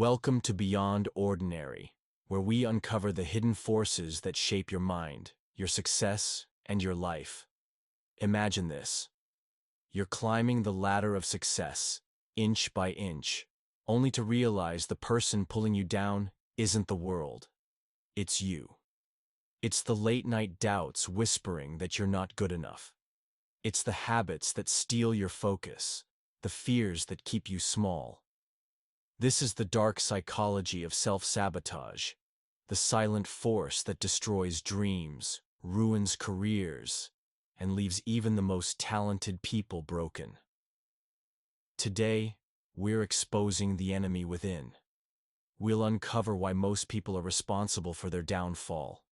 Welcome to Beyond Ordinary, where we uncover the hidden forces that shape your mind, your success, and your life. Imagine this. You're climbing the ladder of success, inch by inch, only to realize the person pulling you down isn't the world. It's you. It's the late-night doubts whispering that you're not good enough. It's the habits that steal your focus, the fears that keep you small. This is the dark psychology of self-sabotage, the silent force that destroys dreams, ruins careers, and leaves even the most talented people broken. Today, we're exposing the enemy within. We'll uncover why most people are responsible for their downfall,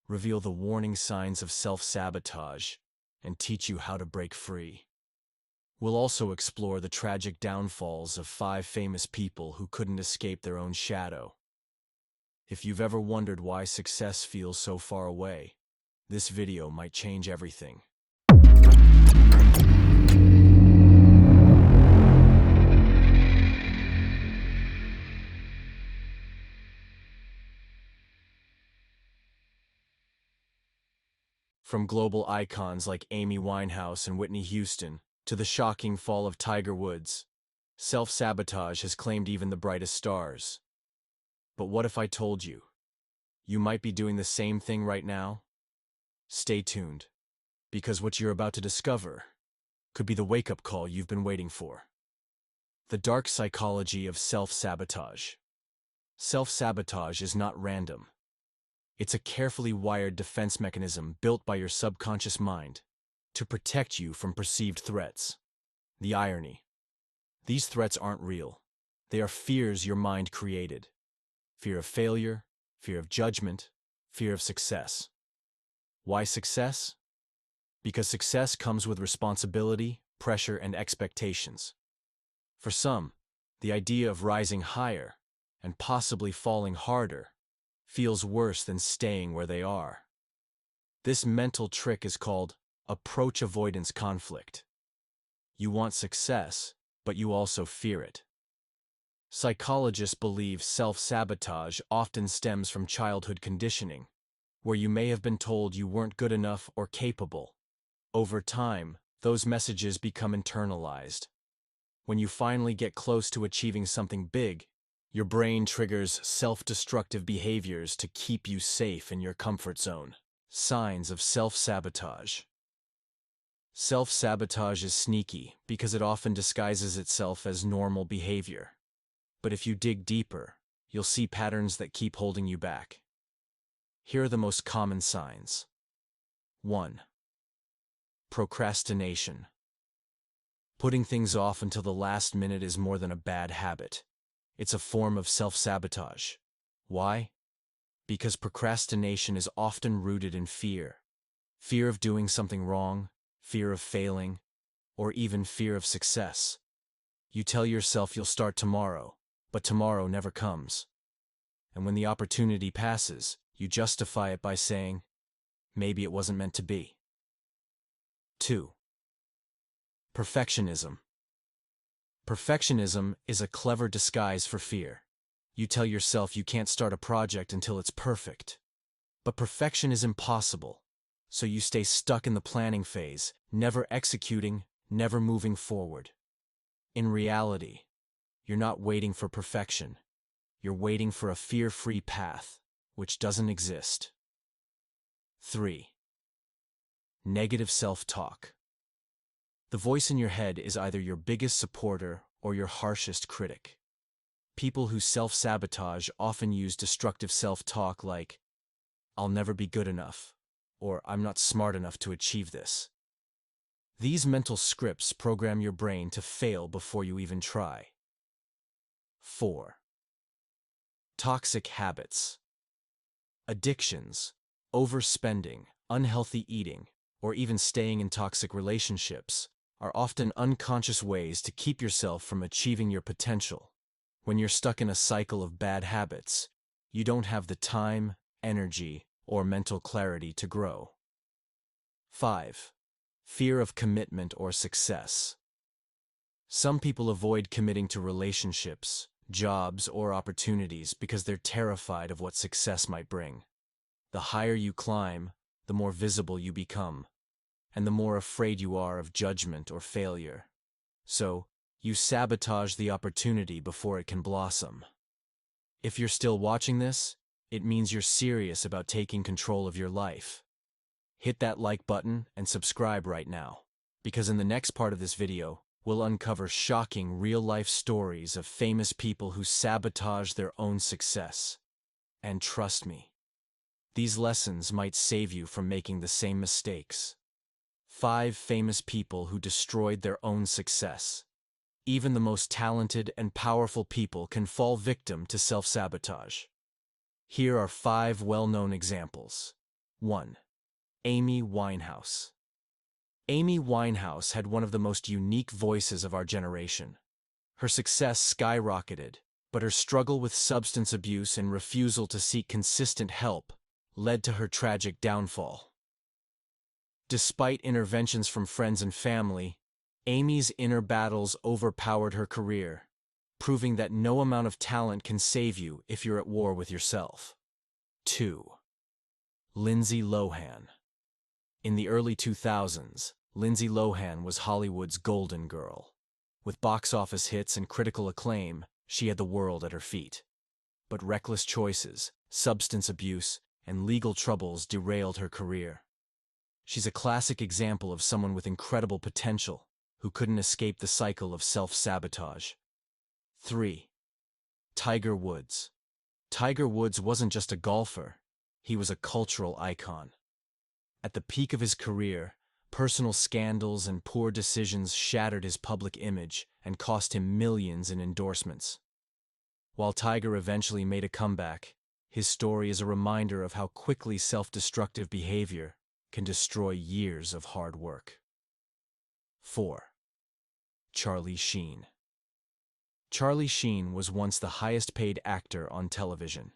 reveal the warning signs of self-sabotage, and teach you how to break free. We'll also explore the tragic downfalls of 5 famous people who couldn't escape their own shadow. If you've ever wondered why success feels so far away, this video might change everything. From global icons like Amy Winehouse and Whitney Houston to the shocking fall of Tiger Woods, self-sabotage has claimed even the brightest stars. But what if I told you, you might be doing the same thing right now? Stay tuned, because what you're about to discover could be the wake-up call you've been waiting for. The dark psychology of self-sabotage. Self-sabotage is not random. It's a carefully wired defense mechanism built by your subconscious mind to protect you from perceived threats. The irony. These threats aren't real. They are fears your mind created. Fear of failure, fear of judgment, fear of success. Why success? Because success comes with responsibility, pressure, and expectations. For some, the idea of rising higher and possibly falling harder feels worse than staying where they are. This mental trick is called approach avoidance conflict. You want success, but you also fear it. Psychologists believe self-sabotage often stems from childhood conditioning, where you may have been told you weren't good enough or capable. Over time, those messages become internalized. When you finally get close to achieving something big, your brain triggers self-destructive behaviors to keep you safe in your comfort zone. Signs of self-sabotage. Self-sabotage is sneaky because it often disguises itself as normal behavior. But if you dig deeper, you'll see patterns that keep holding you back. Here are the most common signs. 1. Procrastination. Putting things off until the last minute is more than a bad habit. It's a form of self-sabotage. Why? Because procrastination is often rooted in fear. Fear of doing something wrong, fear of failing, or even fear of success. You tell yourself you'll start tomorrow, but tomorrow never comes. And when the opportunity passes, you justify it by saying, maybe it wasn't meant to be. 2. Perfectionism. Perfectionism is a clever disguise for fear. You tell yourself you can't start a project until it's perfect. But perfection is impossible, so you stay stuck in the planning phase, never executing, never moving forward. In reality, you're not waiting for perfection. You're waiting for a fear-free path, which doesn't exist. 3. Negative self-talk. The voice in your head is either your biggest supporter or your harshest critic. People who self-sabotage often use destructive self-talk like, "I'll never be good enough," or "I'm not smart enough to achieve this." These mental scripts program your brain to fail before you even try. 4. Toxic habits. Addictions, overspending, unhealthy eating, or even staying in toxic relationships are often unconscious ways to keep yourself from achieving your potential. When you're stuck in a cycle of bad habits, you don't have the time, energy, or mental clarity to grow. 5. Fear of commitment or success. Some people avoid committing to relationships, jobs, or opportunities because they're terrified of what success might bring. The higher you climb, the more visible you become, and the more afraid you are of judgment or failure. So, you sabotage the opportunity before it can blossom. If you're still watching this, it means you're serious about taking control of your life. Hit that like button and subscribe right now, because in the next part of this video, we'll uncover shocking real-life stories of famous people who sabotage their own success. And trust me, these lessons might save you from making the same mistakes. 5 famous people who destroyed their own success. Even the most talented and powerful people can fall victim to self-sabotage. Here are 5 well-known examples. 1. Amy Winehouse. Amy Winehouse had one of the most unique voices of our generation. Her success skyrocketed, but her struggle with substance abuse and refusal to seek consistent help led to her tragic downfall. Despite interventions from friends and family, Amy's inner battles overpowered her career, proving that no amount of talent can save you if you're at war with yourself. 2. Lindsay Lohan. In the early 2000s, Lindsay Lohan was Hollywood's golden girl. With box office hits and critical acclaim, she had the world at her feet. But reckless choices, substance abuse, and legal troubles derailed her career. She's a classic example of someone with incredible potential who couldn't escape the cycle of self-sabotage. 3. Tiger Woods. Tiger Woods wasn't just a golfer, he was a cultural icon. At the peak of his career, personal scandals and poor decisions shattered his public image and cost him millions in endorsements. While Tiger eventually made a comeback, his story is a reminder of how quickly self-destructive behavior can destroy years of hard work. 4. Sheen. Charlie Sheen was once the highest-paid actor on television.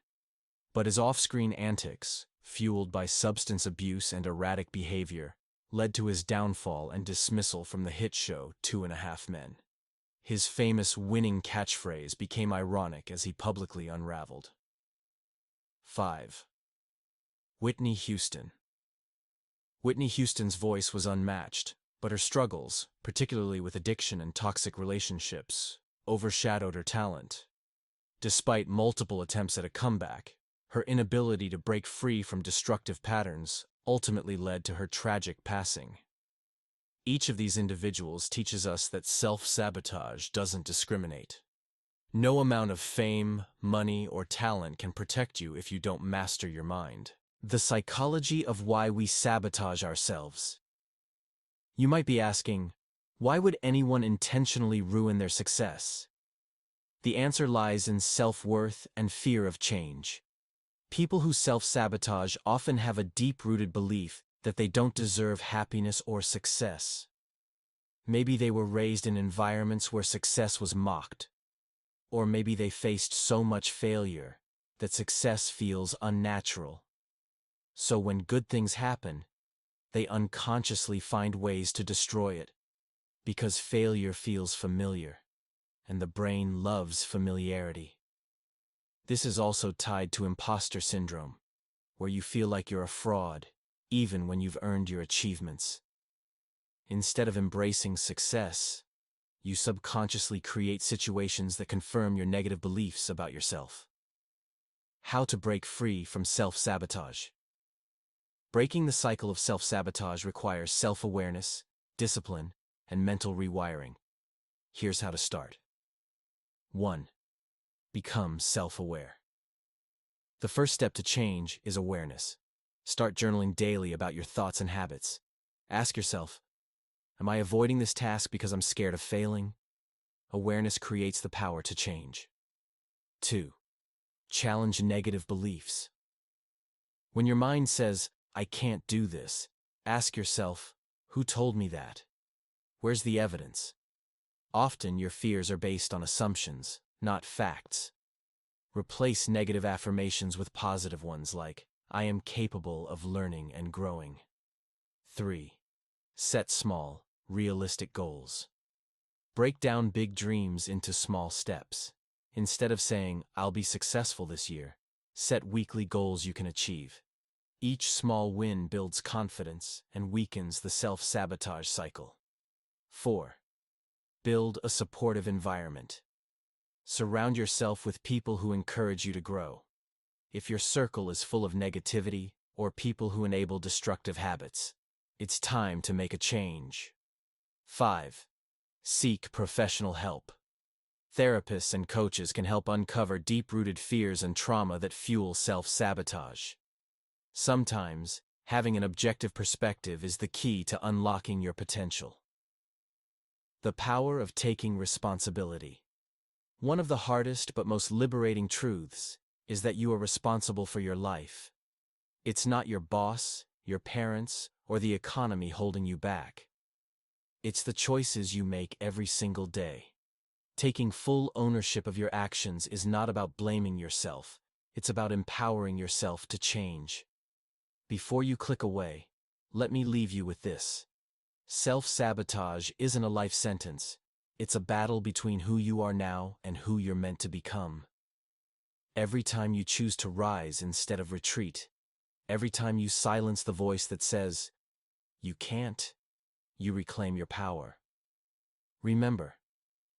But his off-screen antics, fueled by substance abuse and erratic behavior, led to his downfall and dismissal from the hit show 2.5 Men. His famous winning catchphrase became ironic as he publicly unraveled. 5. Whitney Houston. Whitney Houston's voice was unmatched, but her struggles, particularly with addiction and toxic relationships, overshadowed her talent. Despite multiple attempts at a comeback, her inability to break free from destructive patterns ultimately led to her tragic passing. Each of these individuals teaches us that self-sabotage doesn't discriminate. No amount of fame, money, or talent can protect you if you don't master your mind. The psychology of why we sabotage ourselves. You might be asking, why would anyone intentionally ruin their success? The answer lies in self-worth and fear of change. People who self-sabotage often have a deep-rooted belief that they don't deserve happiness or success. Maybe they were raised in environments where success was mocked. Or maybe they faced so much failure that success feels unnatural. So when good things happen, they unconsciously find ways to destroy it, because failure feels familiar, and the brain loves familiarity. This is also tied to imposter syndrome, where you feel like you're a fraud, even when you've earned your achievements. Instead of embracing success, you subconsciously create situations that confirm your negative beliefs about yourself. How to break free from self-sabotage. Breaking the cycle of self-sabotage requires self-awareness, discipline, and mental rewiring. Here's how to start. 1. Become self-aware. The first step to change is awareness. Start journaling daily about your thoughts and habits. Ask yourself, am I avoiding this task because I'm scared of failing? Awareness creates the power to change. 2. Challenge negative beliefs. When your mind says, I can't do this, ask yourself, who told me that? Where's the evidence? Often your fears are based on assumptions, not facts. Replace negative affirmations with positive ones like, I am capable of learning and growing. 3. Set small, realistic goals. Break down big dreams into small steps. Instead of saying, "I'll be successful this year," set weekly goals you can achieve. Each small win builds confidence and weakens the self-sabotage cycle. 4. Build a supportive environment. Surround yourself with people who encourage you to grow. If your circle is full of negativity or people who enable destructive habits, it's time to make a change. 5. Seek professional help. Therapists and coaches can help uncover deep-rooted fears and trauma that fuel self-sabotage. Sometimes, having an objective perspective is the key to unlocking your potential. The power of taking responsibility. One of the hardest but most liberating truths is that you are responsible for your life. It's not your boss, your parents, or the economy holding you back. It's the choices you make every single day. Taking full ownership of your actions is not about blaming yourself, it's about empowering yourself to change. Before you click away, let me leave you with this. Self-sabotage isn't a life sentence. It's a battle between who you are now and who you're meant to become. Every time you choose to rise instead of retreat, every time you silence the voice that says, "You can't," you reclaim your power. Remember,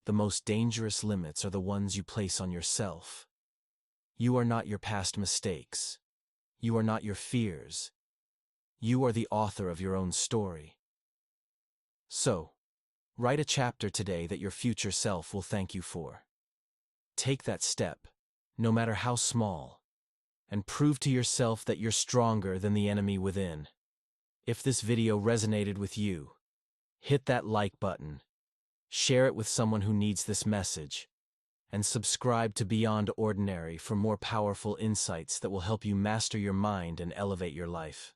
the most dangerous limits are the ones you place on yourself. You are not your past mistakes. You are not your fears. You are the author of your own story. So, write a chapter today that your future self will thank you for. Take that step, no matter how small, and prove to yourself that you're stronger than the enemy within. If this video resonated with you, hit that like button, share it with someone who needs this message, and subscribe to Beyond Ordinary for more powerful insights that will help you master your mind and elevate your life.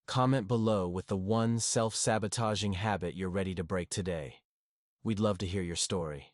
Comment below with the one self-sabotaging habit you're ready to break today. We'd love to hear your story.